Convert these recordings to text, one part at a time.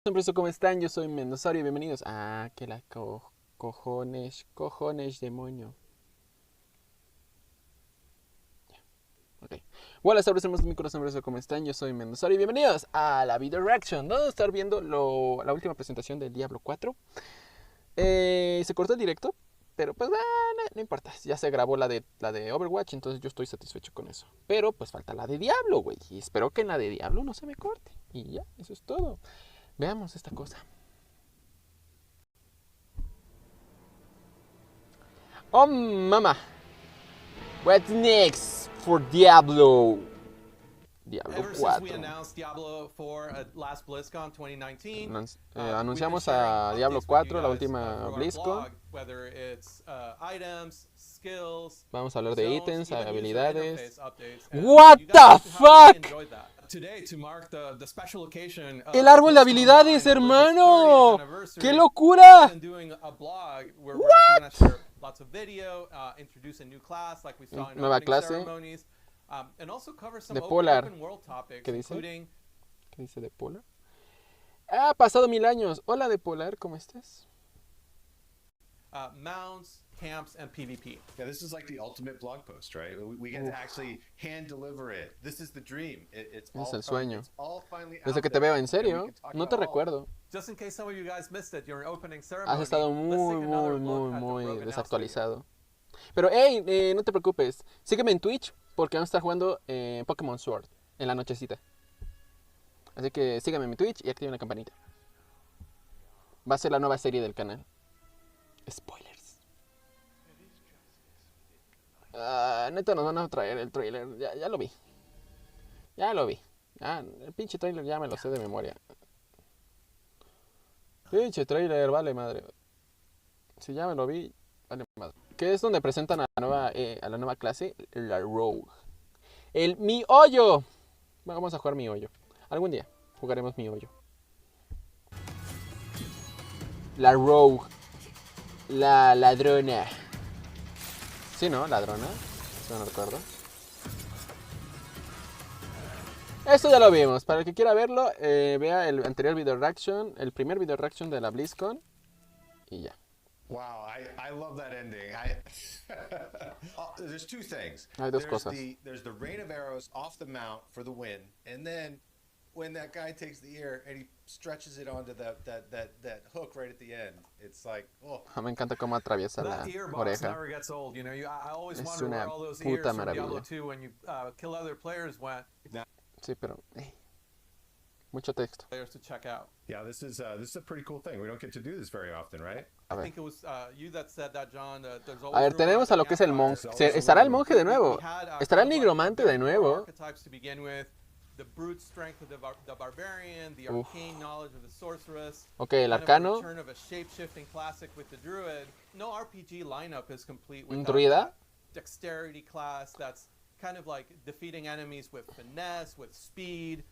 Siempre ¿cómo están? Yo soy Mendozario y bienvenidos a que la cojones, demonio. Ok. Hola, sabros hermosos, mi corazón, ¿cómo están? Yo soy Mendozario y bienvenidos a la VideoReacchon. Vamos a estar viendo la última presentación del Diablo 4. Se cortó el directo, pero pues no importa. Ya se grabó la de Overwatch, entonces yo estoy satisfecho con eso. Pero pues falta la de Diablo, güey. Y espero que en la de Diablo no se me corte. Y ya, eso es todo. Veamos esta cosa. Oh, mamá. What's next for Diablo? Diablo Ever since we 4. announced Diablo IV at last BlizzCon 2019, Anunciamos a Diablo 4, la última BlizzCon. whether it's items, skills, Vamos a hablar de zones, ítems, even user habilidades. interface updates. What You guys the seem to have really fuck? enjoyed that. Today, to mark the special occasion of El árbol de BlizzCon habilidades, Online, hermano. Blizzard's 30th anniversary, ¡Qué we've locura! been doing a blog where we're actually going to share lots of video, introduce a new class like we saw in Nueva opening clase ceremonies, and also cover some de Polar. open world topics, ¿Qué dice? including ¿Qué dice de Polar? Ha pasado 1000 años. Hola de Polar, ¿cómo estás? mounts, camps, and PvP. Yeah, this is like the ultimate blog post, right? We get to actually hand deliver it. This is the dream. It's Es el sueño. all finally Desde out que te there, veo en and we serio, can talk no te about all. recuerdo. Just in case some of you guys missed it during opening ceremony, Has estado let's muy, take another muy, look muy, at the muy Rogue desactualizado. Pero hey, no te preocupes. Sígueme en Twitch porque vamos a estar jugando Pokémon Sword en la nochecita. Así que sígueme en mi Twitch y activen la campanita. Va a ser la nueva serie del canal. Spoilers. Neta nos van a traer el trailer. Ya lo vi. Ya lo vi. El pinche trailer ya me lo sé de memoria. Pinche trailer, vale madre. Si ya me lo vi, vale madre. Que es donde presentan a la nueva clase, la Rogue. El Mi Hoyo. Vamos a jugar Mi Hoyo. Algún día jugaremos Mi Hoyo. La Rogue. La ladrona. Sí, ¿no? Ladrona. Si no recuerdo. Esto ya lo vimos. Para el que quiera verlo, vea el anterior video reaction, el primer video reaction de la BlizzCon. Y ya. Wow, I love that ending. There's two things. Hay dos cosas. There's the rain of arrows off the mount for the win, and then when that guy takes the ear and he stretches it onto that hook right at the end, it's like, oh. Me encanta cómo atraviesa la oreja. never gets old. You know, I always Es wonder una where all those puta ears from Diablo maravilla. 2 when you kill other players went. Sí, pero mucho texto. Players to check out. Yeah, this is a pretty cool thing. We don't get to do this very often, right? A I ver. think it was you that said that, John. There's A ver, tenemos a lo que es el monje. ¿Estará el monje de nuevo? ¿Estará el nigromante de nuevo? Archetypes to begin with. The brute strength of the barbarian, the arcane knowledge of the sorceress. Ok, el arcano. Return of a shape-shifting classic with the druid. No RPG lineup is complete Un without druida. that dexterity class that's kind of like defeating enemies with finesse, with speed.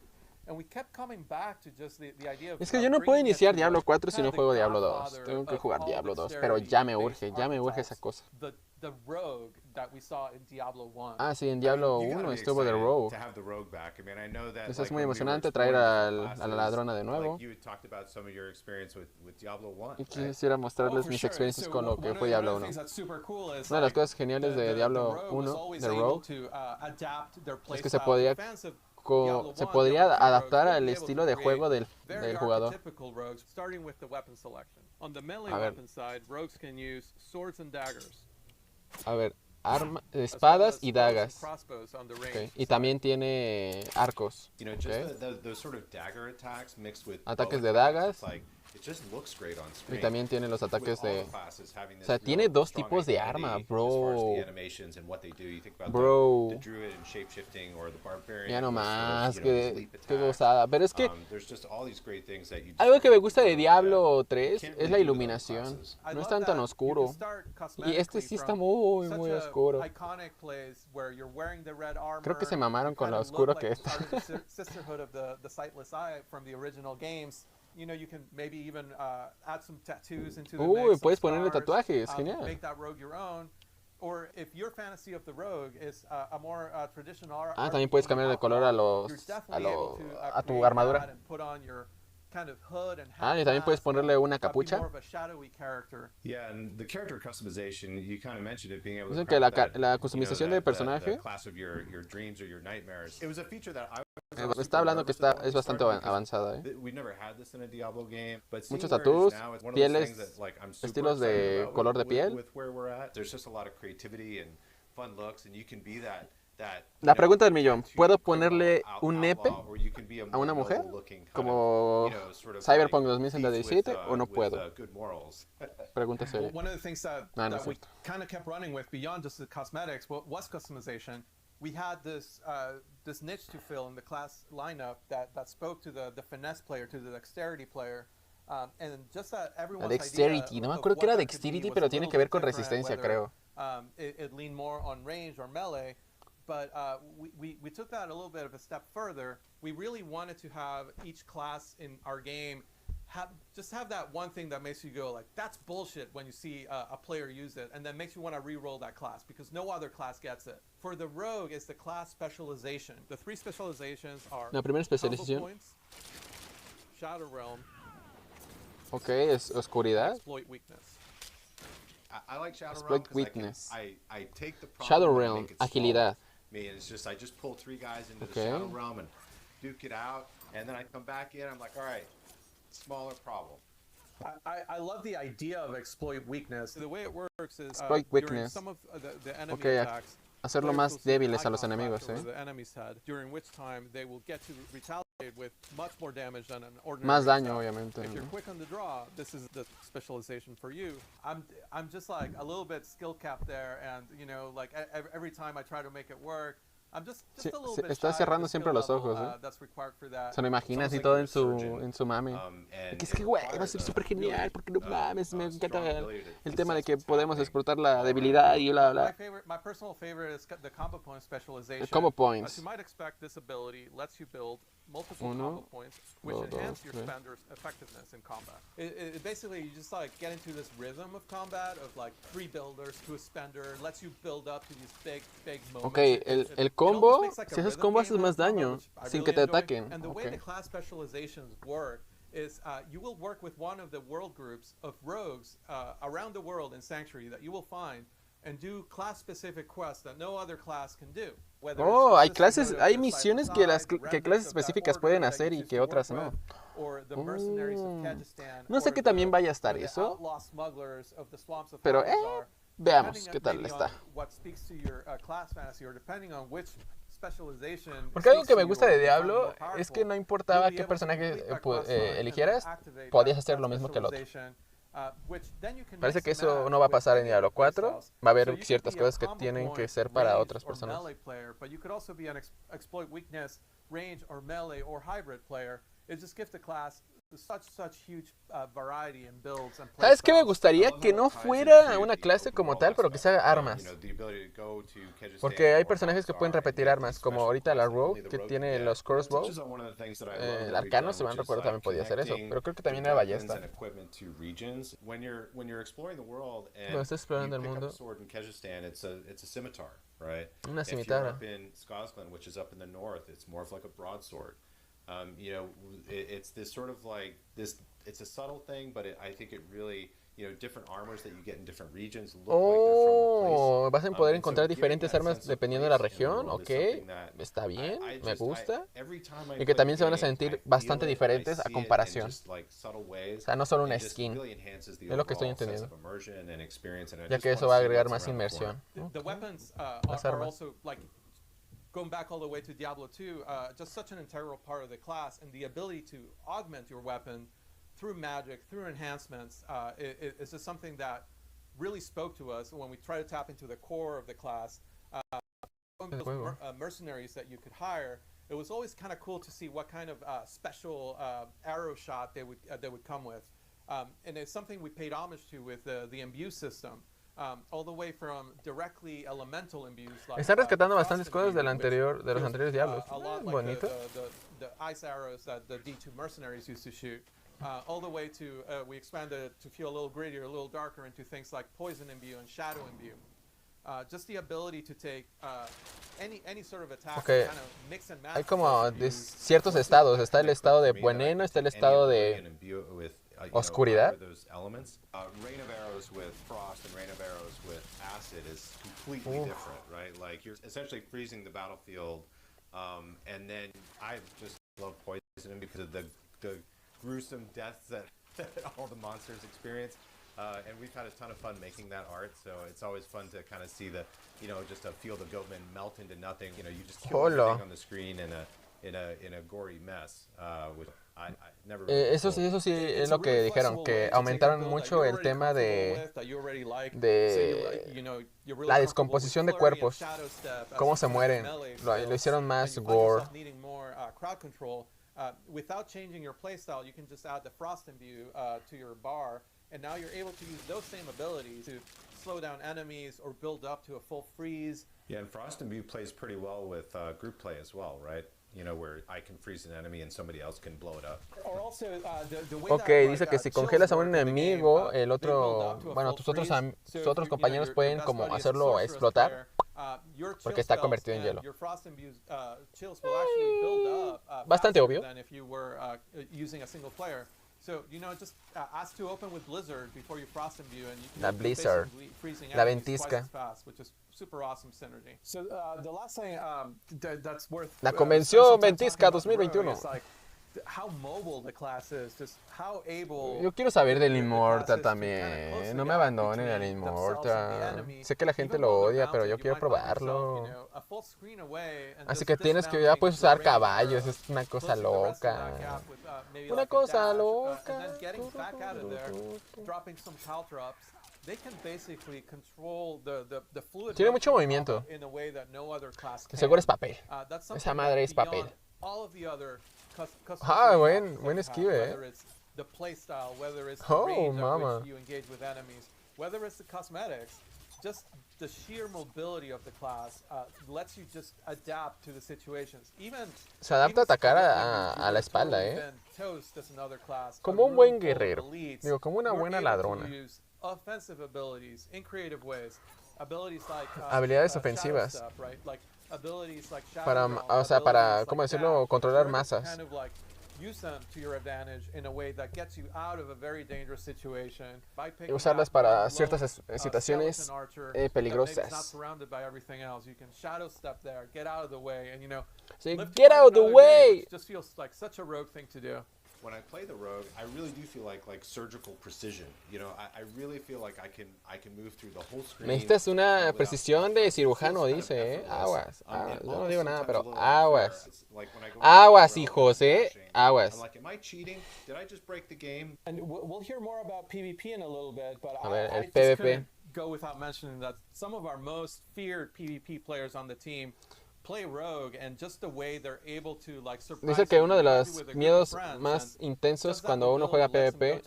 And we kept coming back to just the idea of Es que yo no puedo iniciar Diablo 4 si no juego Diablo 2. Tengo que jugar Diablo 2, pero ya me urge esa cosa. The rogue that we saw in Diablo 1. Sí, en Diablo 1 estuvo The Rogue. Eso es muy emocionante, traer a la ladrona de nuevo. Y quisiera mostrarles mis experiencias con lo que fue Diablo 1. Una de las cosas geniales de Diablo 1, The Rogue, es que se podría adaptar al estilo de juego del jugador. A ver, espadas y dagas. Okay. Y también tiene arcos. Okay. Ataques de dagas. Y también tiene los ataques de... O sea, tiene dos tipos de arma, bro. Bro. Ya nomás, qué gozada. Pero es que... algo que me gusta de Diablo 3 es la iluminación. No es tan oscuro. Y este sí está muy, muy oscuro. Creo que se mamaron con lo oscuro que está. You know, you can maybe even add some tattoos into the mix. Puedes ponerle tatuajes, genial. Make that rogue your own. Or if your fantasy of the rogue is a more traditional también puedes cambiar de color a tu armadura. kind of hood and Ah, hat y también puedes mask, ponerle una be capucha. more of a shadowy character. Yeah, and the character customization, you kind of mentioned it, being able to Dicen que craft la that, customización del the personaje class of your dreams or your nightmares. It was a feature that I was me está super hablando que nervous about when es we bastante started because avanzada, we never had this in a Diablo game. But seeing Muchos where it is tattoos, now, it's one of those things pieles, that like I'm super estilos excited de about color de piel. with where we're at. There's just a lot of creativity and fun looks, and you can be that La pregunta del millón, ¿puedo ponerle un nepe a una mujer? Como Cyberpunk 2077 o no puedo? Pregunta seria. One of the things that we kind of kept running with beyond just the cosmetics was customization. We had this niche to fill in the class lineup that spoke to the finesse player, to the dexterity player. And just that everyone's Dexterity, no me acuerdo que era Dexterity, pero tiene que ver con resistencia, creo. It leaned more on range or melee. But we took that a little bit of a step further. We really wanted to have each class in our game just have that one thing that makes you go like, that's bullshit when you see a player use it, and then makes you want to re-roll that class because no other class gets it. For the rogue, it's the class specialization. The three specializations are La primera especialización. Points, Shadow Realm, ok, es oscuridad. Exploit Weakness. I like Shadow Exploit Realm Weakness. I take the problem Shadow and Realm, make it agilidad. Me, and it's just I just pull 3 guys into Okay. the Shadow Realm and duke it out, and then I come back in. I'm like, all right, smaller problem. I love the idea of exploit weakness. The way it works is Exploit during weakness. some of the enemy Okay, attacks, hacerlo players más will see an débiles a los icon enemigos, flash over the enemy's head, during which time they will get to retaliate with much more damage than an ordinary Más daño, attack. obviamente. If you're ¿no? quick on the draw, this is the specialization for you. I'm just like a little bit skill capped there, and you know, like every time I try to make it work, I'm just Sí, a little bit está shy of cerrando the siempre skill los level, ojos, ¿eh? that's required for that. Se lo imagina It's así almost todo like you're a en su mame. And Que es que, güey, va a ser súper genial, porque no mames, me encanta el tema de que podemos explotar la debilidad y bla, bla. My personal favorite is the combo point specialization. El combo points. As you might expect, this ability lets you build multiple Uno, combo points, which dos, enhance your tres. spender's effectiveness in combat. It basically, you just like get into this rhythm of combat of like 3 builders to a spender, lets you build up to these big moments. Ok, el combo, si haces combo haces más daño, sin que te ataquen. And the way the Okay. class specializations work is you will work with one of the world groups of rogues around the world in Sanctuary that you will find and do class-specific quests that no other class can do. Oh, hay clases, hay misiones que clases específicas pueden hacer y que otras no. No sé qué también vaya a estar eso, pero veamos qué tal está. Porque algo que me gusta de Diablo es que no importaba qué personaje eligieras, podías hacer lo mismo que el otro. Parece que eso no va a pasar en Diablo 4. Va a haber ciertas cosas que tienen que ser para otras personas. ¿Sabes qué me gustaría? Que no fuera una clase como tal, pero que sea armas. Porque hay personajes que pueden repetir armas, como ahorita la Rogue, que tiene los crossbows. El arcano, si me recuerdo, también podía hacer eso. Pero creo que también era ballesta. Cuando estás explorando el mundo, una cimitarra. You know, it's this sort of like this. It's a subtle thing, but I think it really, you know, different armors that you get in different regions look like they're from a place. Vas a poder encontrar diferentes armas dependiendo de la región, ok, está bien, me gusta. Y que también se van a sentir bastante diferentes a comparación. O sea, no solo una skin, es lo que estoy entendiendo. Ya que eso va a agregar más inmersión. Las armas. Going back all the way to Diablo 2, just such an integral part of the class, and the ability to augment your weapon through magic, through enhancements, is just something that really spoke to us when we try to tap into the core of the class. Those mercenaries that you could hire, it was always kind of cool to see what kind of special arrow shot they would come with, and it's something we paid homage to with the imbue system. All the way from directly elemental imbues, like, están rescatando bastantes cosas de los anteriores Diablos. Bonito. The ice arrows that the D2 mercenaries used to shoot. All the way to, we expanded it to feel a little grittier, a little darker into things like poison imbue and shadow imbue. just the ability to take any sort of attack, Okay. kind of mix and match. Hay como ciertos estados. Está el estado de veneno, está el estado de oscuridad. Rain of arrows with frost and rain of arrows with acid is completely different, right? Like you're essentially freezing the battlefield, and then I just love poison because of the gruesome deaths that all the monsters experience. And we've had a ton of fun making that art, so it's always fun to kind of see just a field of goatmen melt into nothing. You just kill everything on the screen in a gory mess. Which I never. Eso sí es lo que dijeron, que aumentaron mucho el tema de la descomposición de cuerpos, cómo se mueren, lo hicieron más gore. Without changing your playstyle, you can just add the frost imbue to your bar, and now you're able to use those same abilities to slow down enemies or build up to a full freeze. Yeah, and frost imbue plays pretty well with group play as well, right? Where I can freeze an enemy and somebody else can blow it up. Ok, dice que si congelas a un enemigo, el otro, bueno, tus otros compañeros pueden como hacerlo explotar, porque está convertido en hielo. Bastante obvio. La Blizzard, la ventisca. La convención ventisca 2021. Yo quiero saber del Immortal también. No me abandonen al Immortal. Sé que la gente lo odia, pero yo quiero probarlo. Así que ya puedes usar caballos. Es una cosa loca. Una cosa loca. Tiene mucho movimiento. Seguro es papel. Esa madre es papel. Ah, buen esquive, Oh, mama. Just the sheer mobility of the class lets you just adapt to the situations. Se adapta a atacar a la espalda, Como un buen guerrero. Digo, como una buena ladrona. Habilidades ofensivas. Para, ¿cómo decirlo? Controlar masas. Y usarlas para ciertas situaciones peligrosas. Sí, get out of the way! When I play the rogue, I really do feel like surgical precision. I really feel like I can move through the whole screen. Necesitas una precisión de cirujano, dice, Aguas. Yo no digo nada, pero aguas. Aguas, hijos, Aguas. I'm like, am I cheating? Did I just break the game? And we'll hear more about PvP in a little bit, but a ver, el I PvP. just couldn't go without mentioning that some of our most feared PvP players on the team play rogue, and just the way they're able to surprise. Dice que uno de los miedos más intensos cuando uno juega PvP.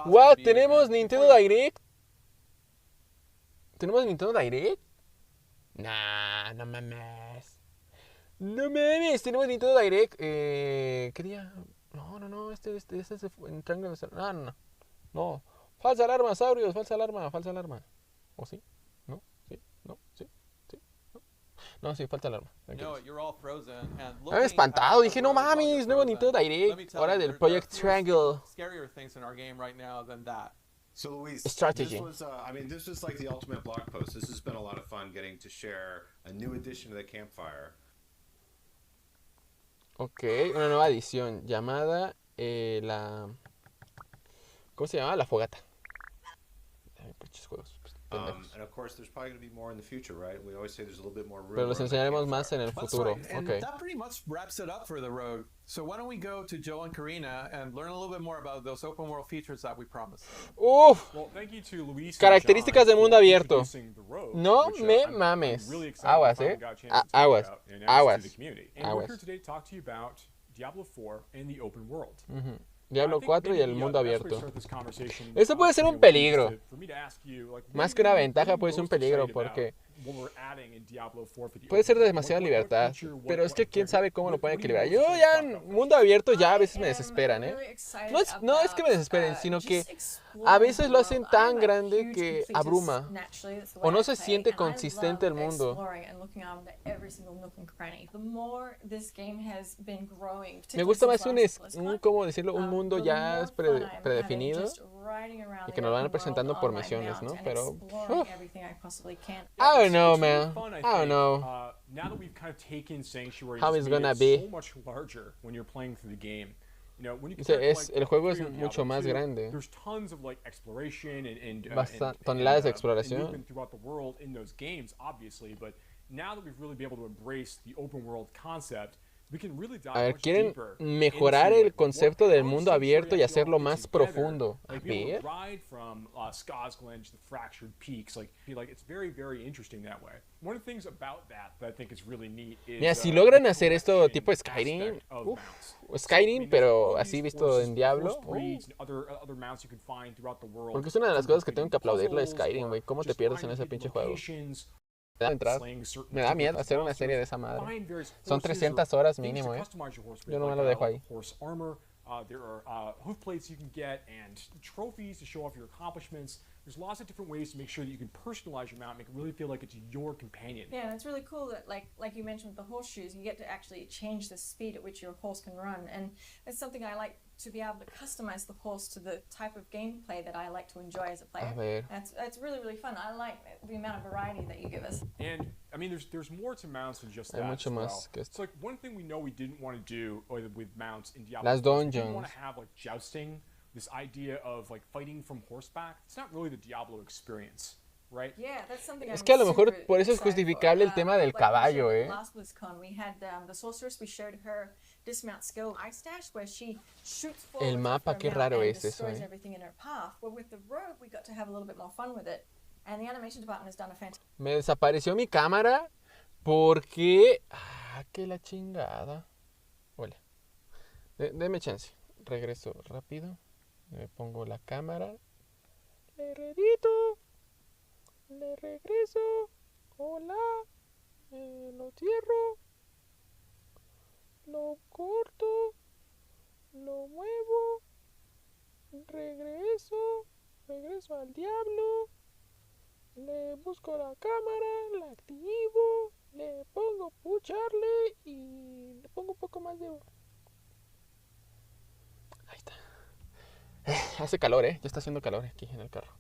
What? ¿Tenemos Nintendo Direct? ¿Tenemos Nintendo Direct? Nah, no mames. No mames, tenemos Nintendo Direct. ¿Qué día? No, este es en Triangle. No. Falsa alarma, Saurios, falsa alarma. ¿O sí? ¿No? ¿Sí? ¿No? ¿Sí? ¿Sí? ¿No? No, sí, falta alarma. Me espantado, dije, no mames, nuevo Nintendo Direct. Ahora del Project Triangle. So Luis, Strategy. This was like the ultimate blog post. This has been a lot of fun getting to share a new addition to the campfire. Ok, una nueva edición llamada ¿cómo se llama? La fogata. And of course, there's probably going to be more in the future, right? We always say there's a little bit more room. Pero los enseñaremos más en el futuro. Right. And that pretty much wraps it up for the rogue. So why don't we go to Joe and Karina and learn a little bit more about those open world features that we promised. Uf. Well, thank you to Luis Características de mundo abierto. No which, me I'm mames. really Aguas, Aguas. Aguas. And Aguas. we're here today to talk to you about Diablo IV and the open world. Diablo 4 y el mundo abierto. Eso puede ser un peligro. Más que una ventaja, puede ser un peligro, porque what we're adding in Diablo 4 for the Puede ser de open world. demasiada What libertad, feature, pero es que quién sabe cómo lo pueden what do you equilibrar. most Yo excited ya about en that? mundo abierto ya a veces me I am desesperan, ¿eh? really excited No es que me about, desesperen, sino just que exploring a veces the lo hacen world. tan I'm a grande huge que completist abruma. naturally, that's the O way no I se play, siente and I consistente el love mundo. exploring and looking around at every single nook and cranny. The more this game has been growing, Me particularly gusta más since last BlizzCon, ¿cómo decirlo? Un mundo the ya more es fun I'm having predefinido just riding around y the que nos van open presentando world por on my misiones, mount ¿no? and Pero, exploring uf, everything I possibly can. I don't know, It's really man. fun, I don't think, know now that we've kind of taken Sanctuary how and it's just made gonna it be. so much larger when you're playing through the game. You know, when you Dice, compare it to, like, el juego es Diablo mucho más 2, grande. there's tons of like exploration and Toneladas de and exploración. movement throughout the world in those games, obviously. But now that we've really been able to embrace the open world concept, we can really dive A ver, much quieren deeper mejorar into, el like, concepto how del does mundo Sanctuary abierto y actually hacerlo all fit más together? profundo. A Like, be able ver. to ride from Skosglen to the Fractured Peaks, like it's very, very interesting that way. One of the things about that I think is really neat is Mira, si the logran hacer esto collection tipo Skyrim, aspect of uf, mounts. Skyrim, there's pero all así these visto horses, en Diablo. horse breeds, and other mounts you can find throughout the world. Porque es una de las from cosas que tengo que completing aplaudirle de puzzles Skyrim, or güey. ¿Cómo te just pierdes en finding ese hidden pinche juego? locations, Me da entrar. slaying certain Me da miedo different hacer una monsters, serie de esa madre. find various Son horses 300 or horas things mínimo, to ¿eh? customize your horse with, Yo no me like, lo dejo ahí. horse armor. There are hoof plates you can get and trophies to show off your accomplishments. There's lots of different ways to make sure that you can personalize your mount, make it really feel like it's your companion. Yeah, and it's really cool that, like you mentioned with the horseshoes, you get to actually change the speed at which your horse can run, and it's something I like to be able to customize the horse to the type of gameplay that I like to enjoy as a player. A ver. That's really, really fun. I like the amount of variety that you give us. And I mean, there's more to mounts than just Hay that mucho as well. más que esto. So like one thing we know we didn't want to do with mounts in Diablo Las 4 is we didn't want dungeons. to have like jousting, this idea of like fighting from horseback. It's not really the Diablo experience, right? Yeah, that's something Es I'm que a lo mejor super por eso es excited justificable for. el tema del Like we caballo, showed ¿eh? Last BlizzCon, we had the sorceress. We showed her dismount skill ice dash, where she shoots forward. El mapa, with qué her mount raro and es eso, destroys ¿eh? everything in her path. Well, with the rogue, we got to have a little bit more fun with it, and the animation department has done a fantastic. Me desapareció mi cámara porque... Ah, que la chingada. Hola. Deme chance. Regreso rápido. Me pongo la cámara. Le redito. Le regreso. Hola. Lo cierro. Lo corto. Lo muevo. Regreso. Regreso al diablo. Le busco la cámara, la activo, le pongo pucharle y le pongo un poco más de... Ahí está. Hace calor, ya está haciendo calor aquí en el carro.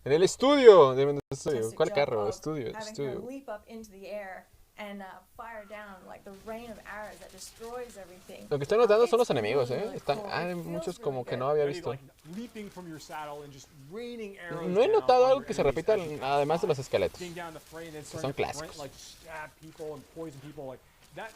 En el estudio de estudio. ¿Cuál job carro? of Estudio, having her estudio. leap up into the air and fire down like the rain of arrows that destroys everything. Lo que estoy notando son los It's enemigos, really, really Están, cool. hay It feels muchos really como que good. no había I mean, visto. like leaping from your saddle and just raining arrows No he down notado on algo your que se enemies repita as you pass además de by. los esqueletos. Getting down the fray and then Son starting to clásicos. like stab people and poison people, like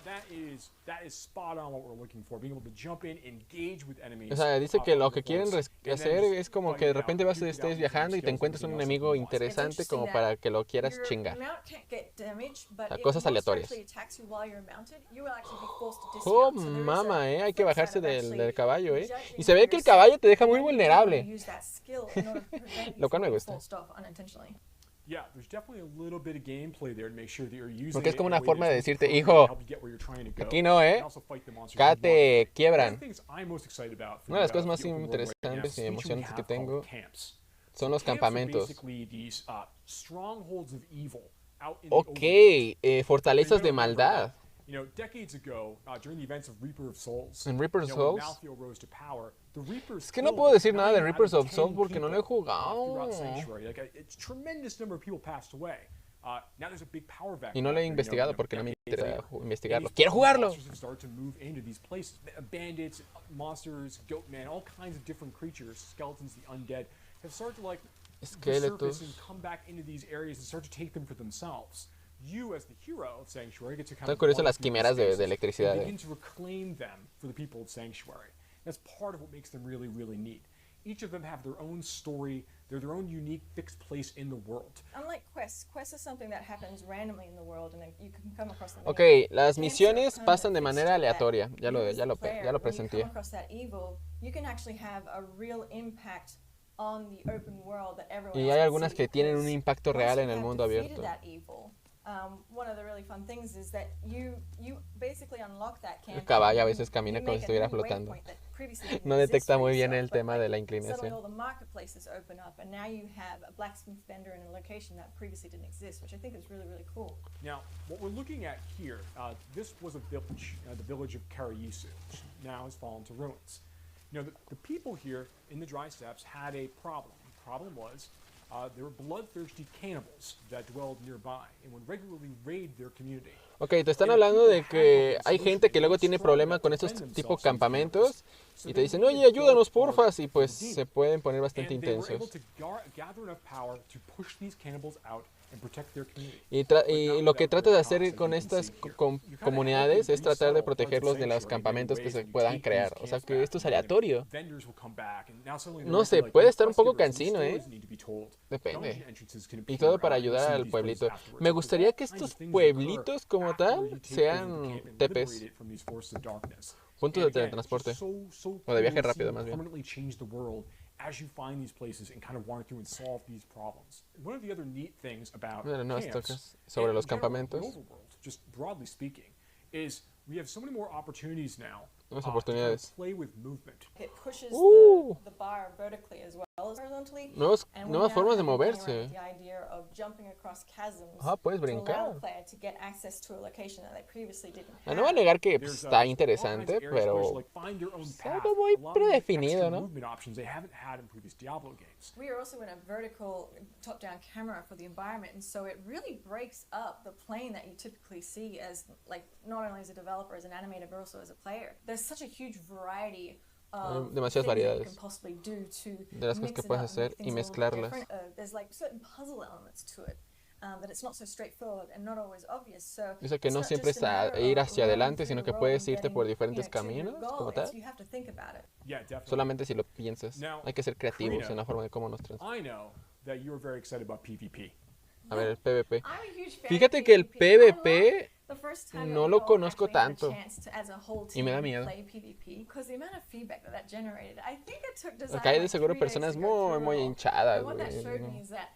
that is spot on what we're looking for. Being able to jump in, engage with enemies. O sea, dice que lo que with quieren force, and then hacer just es como fight que de it out, repente duke it out estés with viajando y te skills, encuentres un everything else enemigo that you want. interesante como that para que lo quieras your chingar. mount can't get damaged, but sea, if cosas monster aleatorias. actually attacks you while you're mounted, you will actually be forced to Oh, dismount. So there is mama, a hay que flip side bajarse of del actually caballo, judging Y se ve que el yourself caballo te deja muy when you do wanna vulnerable. use that skill in order to prevent you Lo cual from me being gusta. forced off unintentionally. Yeah, there's definitely a little bit of gameplay there to make sure that you're using Porque es it como in a una way forma de that's most decirte, appropriate hijo, to help you get where you're trying to go. aquí no, And also fight the monsters you Acá want. te One of the quiebran. things I'm most excited about for Una de las the cosas más open world right now is interesantes y the feature we emocionantes que have called tengo camps. son los Camps are campamentos. basically these strongholds of evil out in the open. Ok, fortalezas You de gotta remember maldad. that, you know, decades ago, during the events of Reaper of Souls, En Reaper of you know, when Souls. Malthael rose to power, the Reapers Es que no killed puedo decir nada de 9 out Reapers of of 10 Souls porque no lo he people, jugado. throughout Sanctuary. Like, a tremendous number of people passed away. Now there's a big power vacuum. Y no lo he out there, investigado porque no me decades interesa later. investigarlo. And ¡Quiero these jugarlo! monsters have started to move into these places. Bandits, monsters, goatmen, all kinds of different creatures, skeletons, the undead, have started to like Esqueletos. resurface and come back into these areas and start to take them for themselves. You, as the hero of Sanctuary, get to kind Están of curiosas walk las through these quimeras de spaces electricidad. and begin to reclaim them for the people of Sanctuary. That's part of what makes them really, really neat. Each of them have their own story. They're their own unique, fixed place in the world. Unlike quests, quests is something that happens randomly in the world, and you can come across them. Ok, las Camps are misiones kind pasan of de fixed manera that aleatoria. you as the player, Ya lo when you presenté. come across that evil, you can actually have a real impact on the open world that everyone Y else hay can algunas see, que tienen because un impacto once real you en el have mundo defeated abierto. that evil, one of the really fun things is that you basically unlock that El campaign. caballo a veces You camina como make si a estuviera new flotando. waypoint that previously didn't No exist detecta for muy bien yourself, el but, tema like, de la suddenly inclinación. all the marketplaces open up, and now you have a blacksmith vendor in a location that previously didn't exist, which I think is really, really cool. Now, what we're looking at here, this was a village, the village of Karayisu, which now has fallen to ruins. You know, the people here in the dry steppes had a problem. The problem was there were bloodthirsty cannibals that dwelled nearby and would regularly raid their community. Ok, te están hablando de que hay gente que luego tiene problemas con estos tipo campamentos y te dicen, oye, ayúdanos porfas, y pues se pueden poner bastante intensos. Y lo que tratas de hacer con estas comunidades es tratar de protegerlos de los campamentos que se puedan crear. O sea que esto es aleatorio. No sé, puede estar un poco cansino, ¿eh? Depende. Y todo para ayudar al pueblito. Me gustaría que estos pueblitos como tal sean tepes. Puntos de teletransporte. O de viaje rápido, más bien. As you find these places and kind of wander through and solve these problems. One of the other neat things about Nuevas camps, tocas sobre los and generally campamentos. the overworld, just broadly speaking, is we have so many more opportunities now Nuevas to kind oportunidades. of play with movement. It pushes the bar vertically as well as horizontally. Nuevas And we nuevas now formas de have been playing moverse. around with the idea of jumping across chasms Puedes to allow brincar. the player to get access to a location that they previously didn't No have. voy a negar que pues, There's, está all kinds interesante, of areas where pero like find your own es path, algo muy allowing you predefinido, extra ¿no? movement options they haven't had in previous Diablo games. We are also in a vertical top-down camera for the environment, and so it really breaks up the plane that you typically see as, like, not only as a developer, as an animator, but also as a player. There's such a huge variety of demasiadas things that you variedades can possibly do to de las cosas mix que it puedes up and hacer make y things a little bit mezclarlas. different. There's like certain puzzle elements to it. That it's not so straightforward and not always obvious. So Dice que it's no not siempre just a es matter ir of hacia rolling adelante, through sino the que world puedes and irte getting, por diferentes to your caminos, goal. como tal. You have to think about it. Yeah, definitely. Solamente si lo piensas. Now, Hay que ser creativos Karina, en la forma de cómo nos I know that you are very excited about PvP. A ver, el PvP. I'm a huge fan Fíjate of que el PvP. I love PvP the first time that no we lo all conozco actually had a tanto. chance to, as a whole Y me da team, miedo. play PvP, because the amount of feedback that generated, I think it took design Porque hay de like seguro 3 days personas to go muy, through muy it all. hinchadas, And what that showed me güey. is that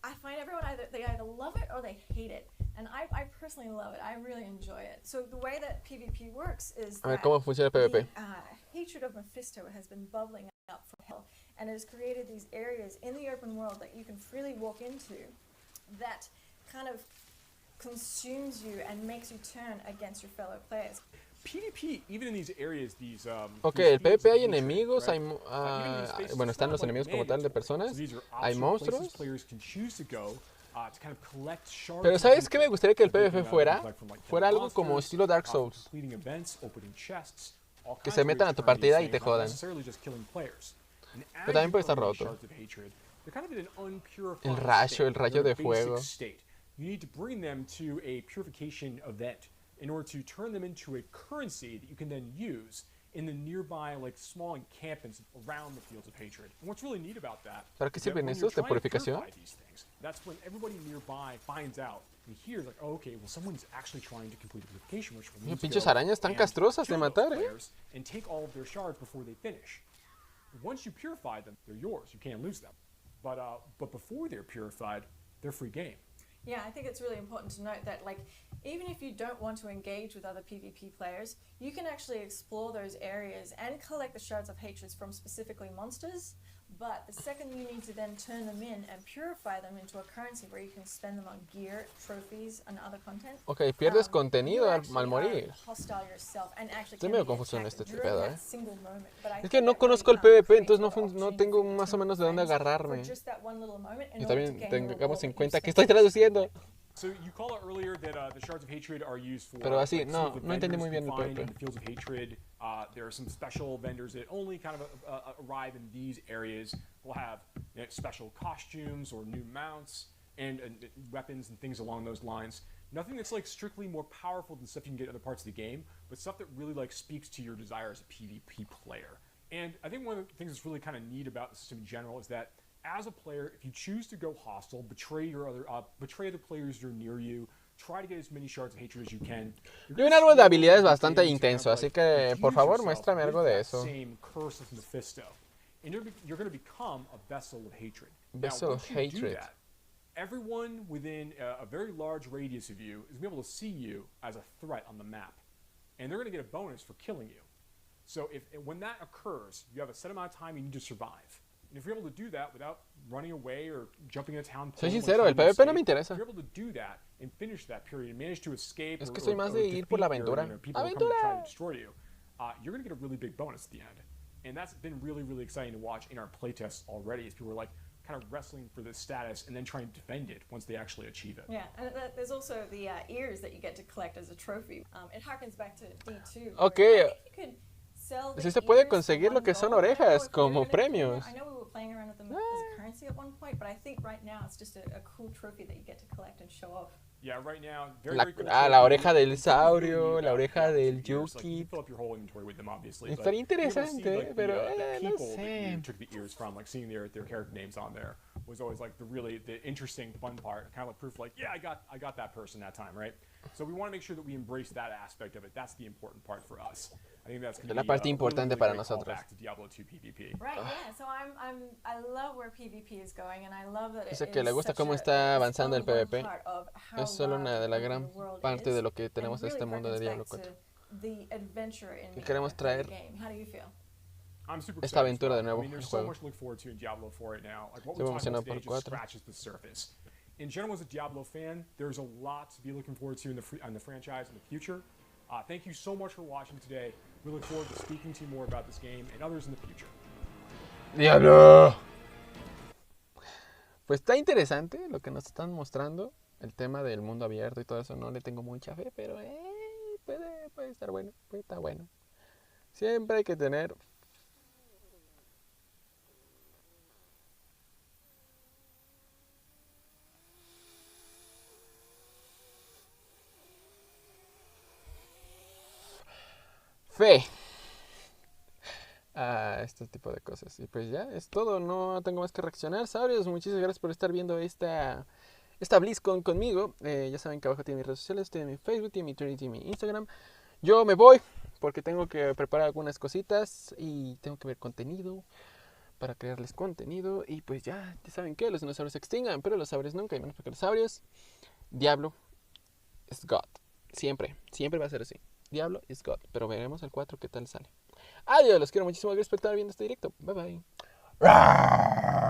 I find everyone they either love it or they hate it. And I personally love it. I really enjoy it. So the way that PvP works is A ver, that ¿cómo funciona el PvP? the hatred of Mephisto has been bubbling up from hell and has created these areas in the open world that you can freely walk into that kind of consumes you and makes you turn against your fellow players. PvP, even in these areas, these Ok, these el fields PvP of hay hatred, enemigos, right? hay, Even in these spaces, bueno, it's están not los like enemigos como tal de mandatory. personas, So these are hay optional places monstruos. players can choose to go to kind of collect shards Pero of ¿sabes qué me hatred gustaría que el that they PvP can, fuera? collect from, like, Fuera killing algo como monsters, estilo Dark from Souls. completing events, opening chests, all Que kinds se of metan ways a tu to earn these partida y things, te not jodan. necessarily just killing players. And as Pero también you puede estar earn these roto. shards of hatred, they're kind of in an unpurified El rayo, state. el rayo They're in a de fuego. basic state. You need to bring them to a purification event in order to turn them into a currency that you can then use in the nearby, like, small encampments around the fields of hatred. And what's really neat about that ¿Para qué is that sirven when esos you're de trying to purificación? purify these things, that's when everybody nearby finds out and hears, like, oh, okay, well, someone's actually trying to complete a purification ritual. Oye, Let's pinches go arañas tan and castrosas de kill those matar, players and take all of their shards before they finish. Once you purify them, they're yours. You can't lose them. But before they're purified, they're free game. Yeah, I think it's really important to note that, like, even if you don't want to engage with other PvP players, you can actually explore those areas and collect the shards of hatred from specifically monsters. But the second you need to then turn them in and purify them into a currency where you can spend them on gear, trophies, and other content. Ok, pierdes contenido you al actually morir. are hostile yourself and actually Estoy can medio be confuso en attacked este during pedo, that single moment. But I Es think que no that conozco el really, PvP, creates entonces a lot of no opportunity tengo for you más to o menos de dónde meet friends agarrarme. for just that one little moment in Y order to también gain the reward tengamos that en you cuenta que spent. estoy traduciendo. So you call it earlier that the shards of hatred are used for. Pero así, like, no, some of the no entendí vendors muy bien you el find PvP. in the fields of hatred. There are some special vendors that only kind of arrive in these areas. Will have, you know, special costumes or new mounts and weapons and things along those lines. Nothing that's like strictly more powerful than stuff you can get in other parts of the game, but stuff that really like speaks to your desire as a PvP player. And I think one of the things that's really kind of neat about the system in general is that as a player, if you choose to go hostile, betray the players who are near you, try to get as many shards of hatred as you can. Yo un árbol de habilidades bastante intenso, así que por favor muéstrame algo de eso. Same curse of Mephisto. and you're going to become a vessel of hatred. Vessel now, of once you do hatred. that, everyone within a very large radius of you is going to be able to see you as a threat on the map, and they're going to get a bonus for killing you. So when that occurs, you have a set amount of time you need to survive. And if you're able to do that without running away or jumping in a town, Soy sincero, el PvP no me interesa. if you're able to do that and finish that period and manage to escape, Es que soy más de ir por la aventura. people who come to try to destroy you, you're going to get a really big bonus at the end. And that's been really, really exciting to watch in our playtests already, as people are like kind of wrestling for this status and then trying to defend it once they actually achieve it. Yeah, and there's also the ears that you get to collect as a trophy. It harkens back to D2. Okay. I think you could sell the Sí se puede ears for conseguir lo que son $1. I don't know orejas if como they're gonna do premios. that. I know we were playing around with them as a currency at one point, but I think right now it's just a cool trophy that you get to collect and show off. Yeah, right now, very, La, very cool la trophy. oreja del It's really saurio, neat la about oreja del ears. Like, you can yuki. fill up your whole inventory with them, obviously. Estaría but being able to see, interesante, like, pero the no people that sé. you took the ears from, like seeing their character names on there, was always like the interesting, fun part. Kind of like proof, like, yeah, I got that person that time, right? So we want to make sure that we embrace that aspect of it. That's the important part for us. I think that's going to La be parte a importante really, para really great nosotros. callback to Diablo 2 PvP. Right, yeah. So I love where PvP is going, and I love that Dice it que is le gusta such cómo a- está it's avanzando el only one PvP. part of how Es solo una large de la the gran world parte is, de lo que and tenemos en really este mundo de harkens Diablo back 4. to the adventure in Y queremos the traer game. How do you feel? I'm super esta excited aventura as de nuevo I mean, there's al so juego. much to look forward to in Diablo 4 right now. Like what Estoy we're talking emocionado about por today el just 4. scratches the surface. In general, as a Diablo fan, there's a lot to be looking forward to in the franchise in the future. Thank you so much for watching today. We look forward to speaking to you more about this game and others in the future. ¡Diablo! Pues está interesante lo que nos están mostrando. El tema del mundo abierto y todo eso. No le tengo mucha fe, pero puede estar bueno. Puede estar bueno. Siempre hay que tener fe a este tipo de cosas. Y pues ya, es todo. No tengo más que reaccionar. Saurios, muchísimas gracias por estar viendo esta BlizzCon conmigo. Ya saben que abajo tienen mis redes sociales. Tienen mi Facebook, tienen mi Twitter, tienen mi Instagram. Yo me voy porque tengo que preparar algunas cositas y tengo que ver contenido para crearles contenido. Y pues ya saben que los dinosaurios se extingan, pero los saurios nunca. Y menos porque los saurios, Diablo es God. Siempre va a ser así. Diablo is God. Pero veremos el 4 qué tal sale. Adiós, los quiero muchísimo. Gracias por estar viendo este directo. Bye bye.